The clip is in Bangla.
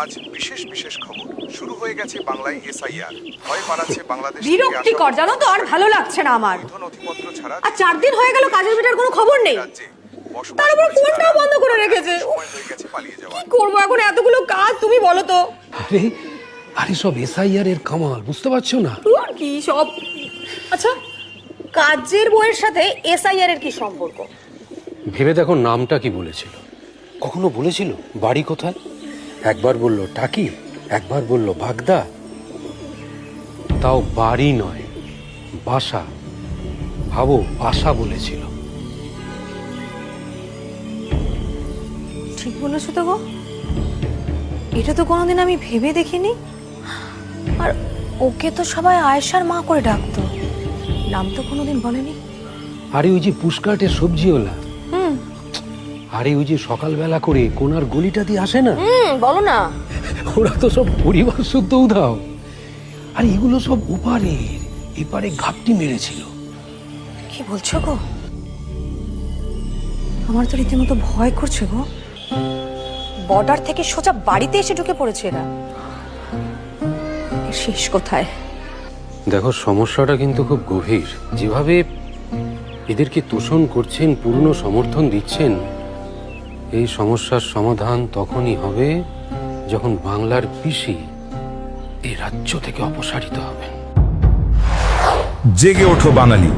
আজ বিশেষ বিশেষ খবর শুরু হয়ে গেছে বাংলায় এসআইআর ভয় পালাচ্ছে বাংলাদেশ থেকে বিরক্তিকর জানো তো, আর ভালো লাগছে না আমার। বৈধ নথিপত্র ছাড়া আর 4 দিন হয়ে গেল কাজের বেটার কোনো খবর নেই, রাজ্যে তার উপর ফোনটাও বন্ধ করে রেখেছে। সময় হয়ে গেছে পালিয়ে যাওয়া। কি করবো এখন এতগুলো কাজ, তুমি বলো তো। আরে আরে সব এসআইআর এর কামাল, বুঝতে পারছো না? তোর কি সব। আচ্ছা, কাজের বইয়ের সাথে এসআইআর এর কি সম্পর্ক? ভেবে দেখো নামটা কি বলেছিল, কখনো বলেছিল বাড়ি কোথায়? একবার বলল টাকি, একবার বলল বাগদা, তাও বাড়ি নয় বাসা। ভাবো, বাসা বলেছিল। ঠিক বলেছো তো গো, এটা তো কোনোদিন আমি ভেবে দেখিনি। আর ওকে তো সবাই আয়েশার মা করে ডাকতো, নাম তো কোনোদিন বলেনি। আরে ওই যে পুষ্কাটের সবজিওয়ালা, আরে ওই যে সকালবেলা করে কোনার গলিটা দিয়ে আসে না, বলো না। ওরা তো সব পরিবার শুদ্ধ উধাও। আর এগুলো সব ওপারের, এপারে ঘাপটি মেরেছিল। কি বলছো গো? আমার তো রীতিমতো ভয় করছে গো। বর্ডার থেকে সোজা বাড়িতে এসে ঢুকে পড়েছে এরা। এর শেষ কোথায়? দেখো, সমস্যাটা কিন্তু খুব গভীর। যেভাবে এদেরকে তোষণ করছেন, পুরনো সমর্থন দিচ্ছেন, এই সমস্যার সমাধান তখনই হবে যখন বাংলার পিসি এই রাজ্য থেকে অপসারিত হবেন। জেগে ওঠো বাঙালি।